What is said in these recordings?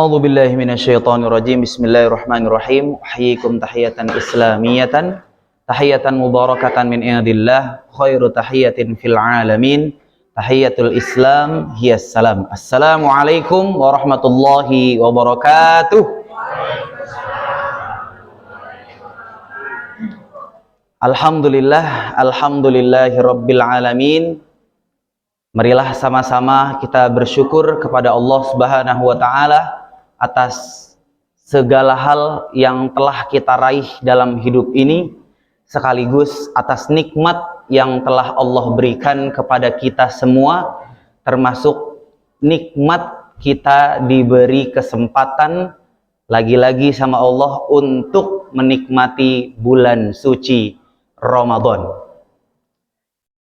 A'udzu billahi minasyaitonir rajim. Bismillahirrahmanirrahim. Uhyikum tahiyatan islamiyatan, tahiyatan mubarakatan min indillah, khairu tahiyatin fil alamin. Tahiyatul Islam hiyas salam. Assalamualaikum warahmatullahi wabarakatuh. Alhamdulillah, alhamdulillahi rabbil alamin. Marilah sama-sama kita bersyukur kepada Allah Subhanahu wa taala atas segala hal yang telah kita raih dalam hidup ini, sekaligus atas nikmat yang telah Allah berikan kepada kita semua, termasuk nikmat kita diberi kesempatan lagi-lagi sama Allah untuk menikmati bulan suci Ramadan.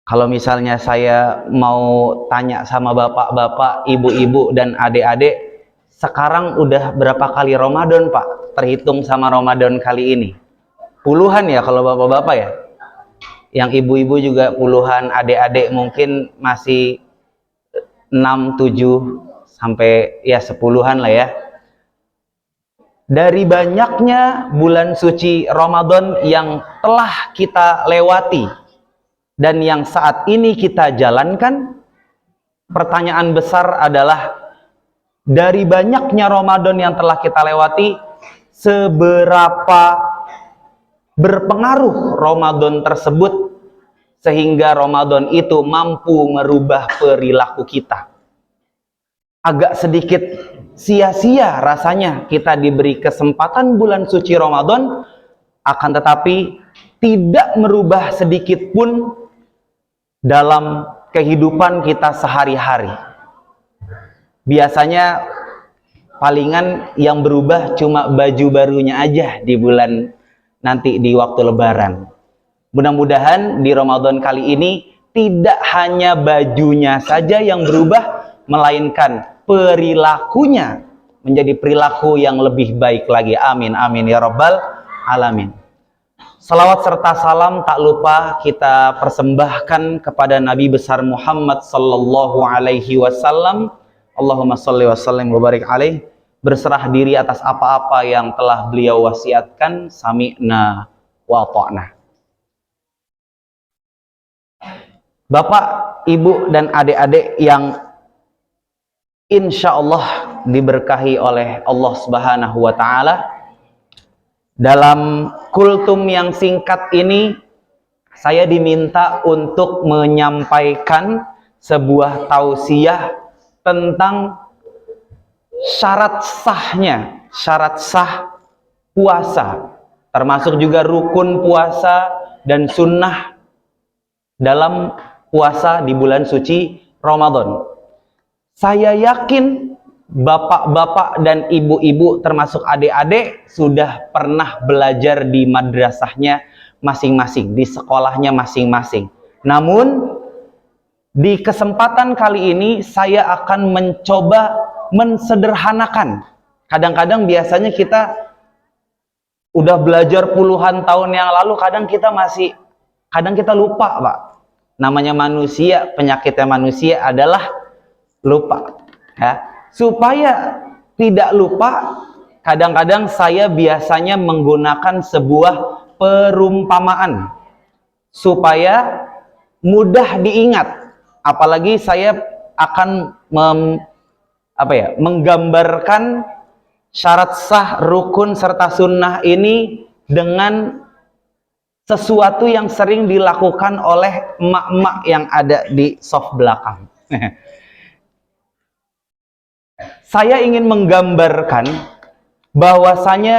Kalau misalnya saya mau tanya sama bapak-bapak, ibu-ibu, dan adik-adik, sekarang udah berapa kali Ramadan, Pak? Terhitung sama Ramadan kali ini. Puluhan ya kalau bapak-bapak ya? Yang ibu-ibu juga puluhan, adik-adik mungkin masih 6, 7, sampai ya 10-an lah ya. Dari banyaknya bulan suci Ramadan yang telah kita lewati, dan yang saat ini kita jalankan, pertanyaan besar adalah, dari banyaknya Ramadan yang telah kita lewati, seberapa berpengaruh Ramadan tersebut sehingga Ramadan itu mampu merubah perilaku kita. Agak sedikit sia-sia rasanya kita diberi kesempatan bulan suci Ramadan, akan tetapi tidak merubah sedikit pun dalam kehidupan kita sehari-hari. Biasanya palingan yang berubah cuma baju barunya aja di bulan nanti di waktu Lebaran. Mudah-mudahan di Ramadan kali ini tidak hanya bajunya saja yang berubah, melainkan perilakunya menjadi perilaku yang lebih baik lagi. Amin, amin ya rabbal alamin. Salawat serta salam tak lupa kita persembahkan kepada Nabi besar Muhammad sallallahu alaihi wasallam. Allahumma shalli wa sallim wa barik alaih. Berserah diri atas apa-apa yang telah beliau wasiatkan. Sami'na wa ta'na. Bapak, ibu, dan adik-adik yang insya Allah diberkahi oleh Allah Subhanahu wa ta'ala, dalam kultum yang singkat ini saya diminta untuk menyampaikan sebuah tausiah tentang syarat sah puasa, termasuk juga rukun puasa dan sunnah dalam puasa di bulan suci Ramadan. Saya yakin bapak-bapak dan ibu-ibu termasuk adik-adik sudah pernah belajar di madrasahnya masing-masing, di sekolahnya masing-masing. Namun di kesempatan kali ini saya akan mencoba mensederhanakan. Kadang-kadang biasanya kita udah belajar puluhan tahun yang lalu, kadang kita lupa, Pak. Namanya manusia, penyakitnya manusia adalah lupa, ya. Supaya tidak lupa, kadang-kadang saya biasanya menggunakan sebuah perumpamaan supaya mudah diingat. Apalagi saya akan menggambarkan syarat sah, rukun, serta sunnah ini dengan sesuatu yang sering dilakukan oleh emak-emak yang ada di soft belakang. Saya ingin menggambarkan bahwasanya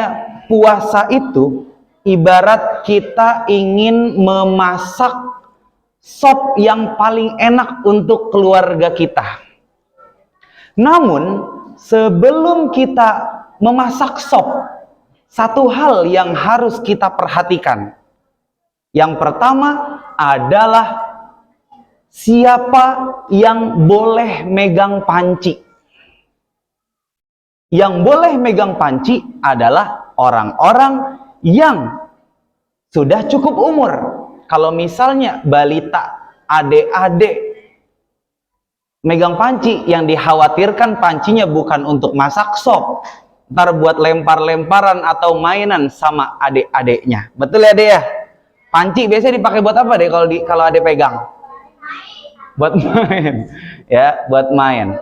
puasa itu ibarat kita ingin memasak sop yang paling enak untuk keluarga kita. Namun sebelum kita memasak sop, satu hal yang harus kita perhatikan. Yang pertama adalah siapa yang boleh megang panci. Yang boleh megang panci adalah orang-orang yang sudah cukup umur. Kalau misalnya balita, adik-adik megang panci, yang dikhawatirkan pancinya bukan untuk masak sop, ntar buat lempar-lemparan atau mainan sama adik-adiknya. Betul ya, Dek ya? Panci biasanya dipakai buat apa, Dek, kalau Adek pegang? Buat main. Ya, buat main.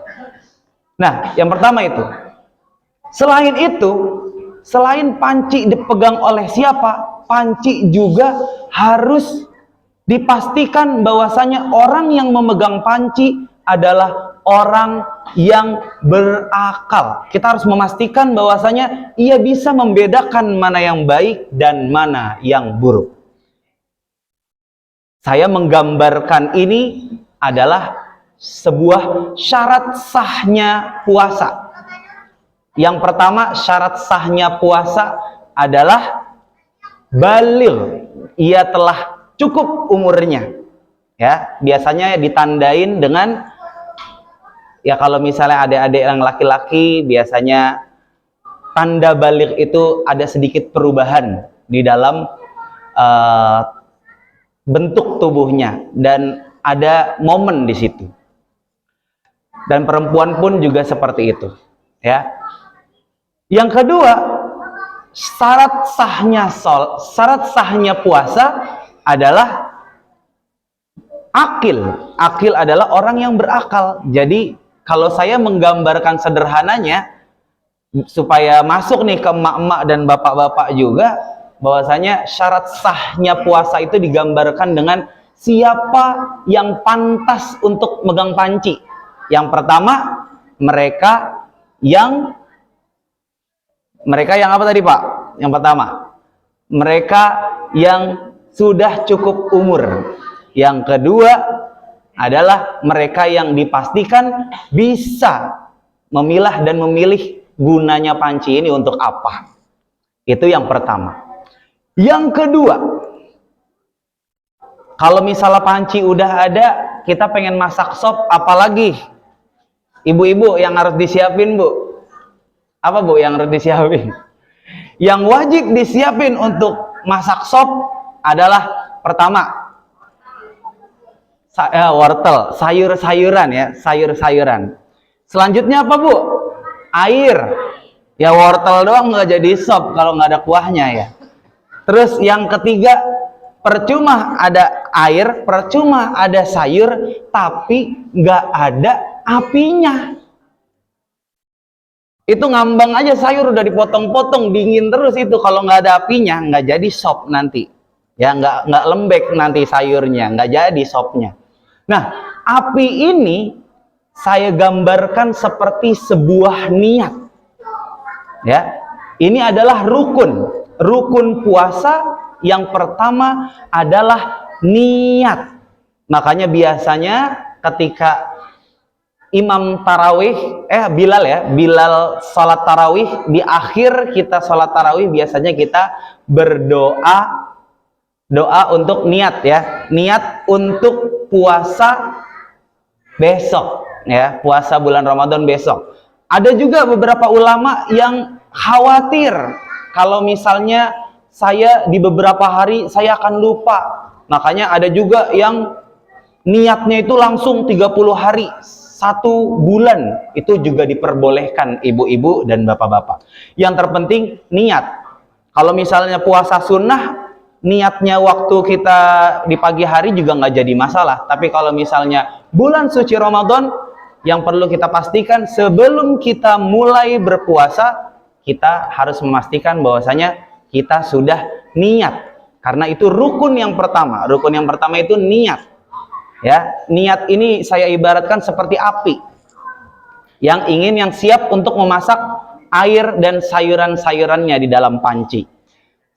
Nah, yang pertama itu. Selain panci dipegang oleh siapa, panci juga harus dipastikan bahwasanya orang yang memegang panci adalah orang yang berakal. Kita harus memastikan bahwasanya ia bisa membedakan mana yang baik dan mana yang buruk. Saya menggambarkan ini adalah sebuah syarat sahnya puasa. Yang pertama, syarat sahnya puasa adalah baligh. Ia telah cukup umurnya. Ya, biasanya ditandain dengan, ya kalau misalnya adik-adik yang laki-laki, biasanya tanda baligh itu ada sedikit perubahan di dalam bentuk tubuhnya dan ada momen di situ. Dan perempuan pun juga seperti itu, ya. Yang kedua, syarat sahnya puasa adalah akil. Akil adalah orang yang berakal. Jadi kalau saya menggambarkan sederhananya supaya masuk nih ke emak-emak dan bapak-bapak juga, bahwasanya syarat sahnya puasa itu digambarkan dengan siapa yang pantas untuk megang panci. Yang pertama, mereka yang apa tadi, Pak? Yang pertama, mereka yang sudah cukup umur. Yang kedua adalah mereka yang dipastikan bisa memilah dan memilih gunanya panci ini untuk apa. Itu yang pertama. Yang kedua, kalau misalnya panci udah ada, kita pengen masak sop, apalagi ibu-ibu yang harus disiapin, Bu? Apa, Bu, yang harus disiapin? Yang wajib disiapin untuk masak sop adalah pertama, wortel, sayur-sayuran ya, sayur-sayuran. Selanjutnya apa, Bu? Air. Ya wortel doang nggak jadi sop kalau nggak ada kuahnya ya. Terus yang ketiga, percuma ada air, percuma ada sayur, tapi nggak ada apinya. Itu ngambang aja sayur udah dipotong-potong, dingin terus itu, kalau nggak ada apinya nggak jadi sop nanti. Ya nggak lembek nanti sayurnya, nggak jadi sopnya. Nah, api ini saya gambarkan seperti sebuah niat. Ya, ini adalah rukun. Rukun puasa yang pertama adalah niat. Makanya biasanya ketika imam tarawih, Bilal salat tarawih, di akhir kita salat tarawih biasanya kita berdoa, doa untuk niat ya, niat untuk puasa besok ya, puasa bulan Ramadan besok. Ada juga beberapa ulama yang khawatir kalau misalnya saya di beberapa hari saya akan lupa. Makanya ada juga yang niatnya itu langsung 30 hari, 1 bulan, itu juga diperbolehkan ibu-ibu dan bapak-bapak. Yang terpenting niat. Kalau misalnya puasa sunnah, niatnya waktu kita di pagi hari juga nggak jadi masalah. Tapi kalau misalnya bulan suci Ramadan, yang perlu kita pastikan sebelum kita mulai berpuasa, kita harus memastikan bahwasanya kita sudah niat. Karena itu rukun yang pertama. Rukun yang pertama itu niat. Ya, niat ini saya ibaratkan seperti api yang siap untuk memasak air dan sayuran-sayurannya di dalam panci.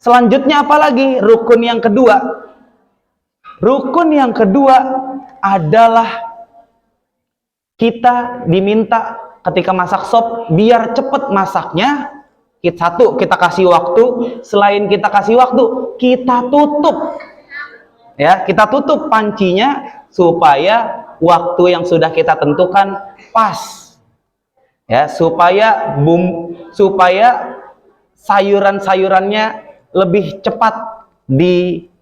Selanjutnya apalagi? Rukun yang kedua. Rukun yang kedua adalah kita diminta ketika masak sop biar cepet masaknya. Satu, kita kasih waktu. Selain kita kasih waktu, kita tutup. Ya, kita tutup pancinya supaya waktu yang sudah kita tentukan pas. Ya, supaya sayuran-sayurannya lebih cepat biar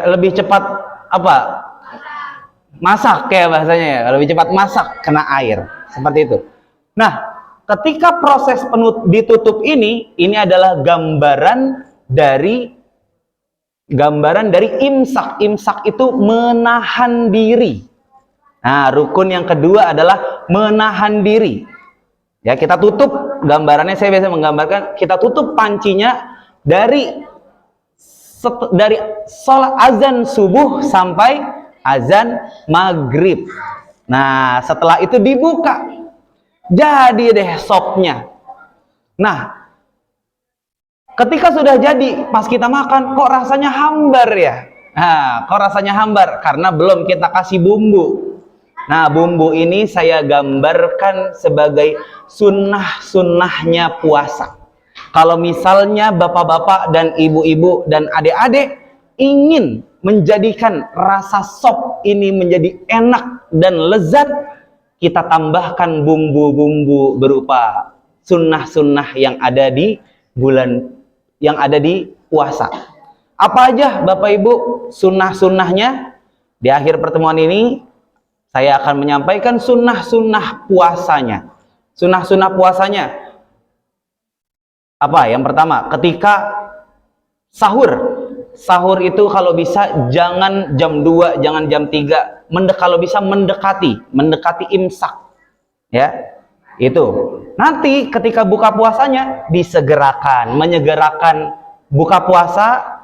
lebih cepat masak kayak bahasanya ya, lebih cepat masak kena air, seperti itu. Nah, ketika proses ditutup ini adalah gambaran dari imsak. Imsak itu menahan diri. Nah, rukun yang kedua adalah menahan diri. Ya, kita tutup, gambarannya saya biasa menggambarkan, kita tutup pancinya dari sholat azan subuh sampai azan maghrib. Nah, setelah itu dibuka, jadi deh sopnya. Nah, ketika sudah jadi, pas kita makan, kok rasanya hambar ya? Nah, kok rasanya hambar? Karena belum kita kasih bumbu. Nah, bumbu ini saya gambarkan sebagai sunnah-sunnahnya puasa. Kalau misalnya bapak-bapak dan ibu-ibu dan adik-adik ingin menjadikan rasa sop ini menjadi enak dan lezat, kita tambahkan bumbu-bumbu berupa sunnah-sunnah yang ada di puasa. Apa aja Bapak Ibu sunnah-sunnahnya? Di akhir pertemuan ini saya akan menyampaikan sunnah-sunnah puasanya. Sunnah-sunnah puasanya apa? Yang pertama, ketika sahur. Sahur itu kalau bisa jangan jam 2, jangan jam 3. Kalau bisa mendekati imsak. Ya. Itu. Nanti ketika buka puasanya disegerakan, menyegerakan buka puasa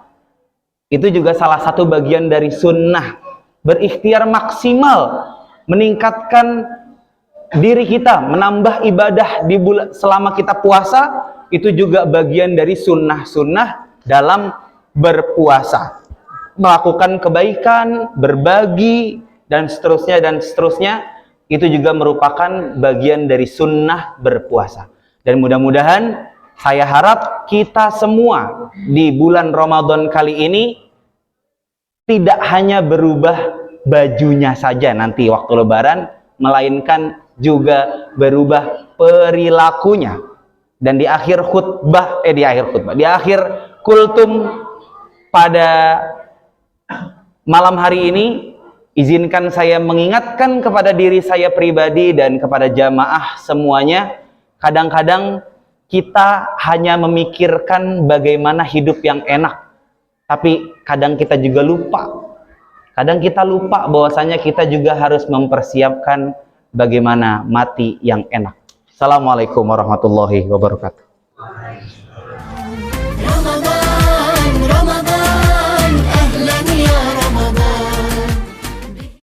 itu juga salah satu bagian dari sunnah. Berikhtiar maksimal meningkatkan diri kita, menambah ibadah di selama kita puasa, itu juga bagian dari sunnah-sunnah dalam berpuasa. Melakukan kebaikan, berbagi, dan seterusnya, itu juga merupakan bagian dari sunnah berpuasa. Dan mudah-mudahan saya harap kita semua di bulan Ramadan kali ini tidak hanya berubah bajunya saja nanti waktu Lebaran, melainkan juga berubah perilakunya. Dan di akhir kultum pada malam hari ini, izinkan saya mengingatkan kepada diri saya pribadi dan kepada jamaah semuanya, kadang-kadang kita hanya memikirkan bagaimana hidup yang enak, tapi kadang kita juga lupa. Kadang kita lupa bahwasanya kita juga harus mempersiapkan bagaimana mati yang enak. Assalamualaikum warahmatullahi wabarakatuh.